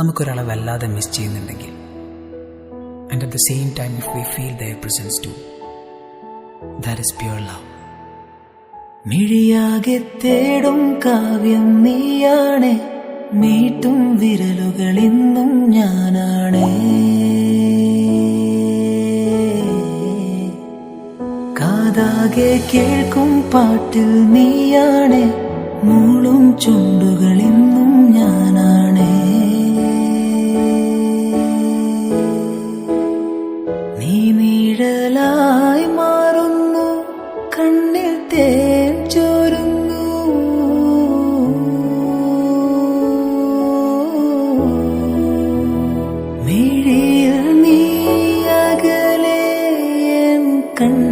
നമുക്കൊരാളെ വല്ലാതെ മിസ് ചെയ്യുന്നുണ്ടെങ്കിൽ, and at the same time if we feel their presence too, that is pure love. മിഴിയാകെ തേടും കാവ്യം നീയാണേ, മീട്ടും വിരലുകൾ ഇന്നും ഞാനാണേ. കാതാകെ കേൾക്കും പാട്ടിൽ നീയാണേ, മൂളും ചുണ്ടുകൾ ഇന്നും ഞാനാണേ. നീ നിഴലായി മാറുന്നു, കണ്ണിൽ തേൻ ചോരുന്നു. മിഴിയിൽ നീ അകലെ, എൻ കണ്ണിൽ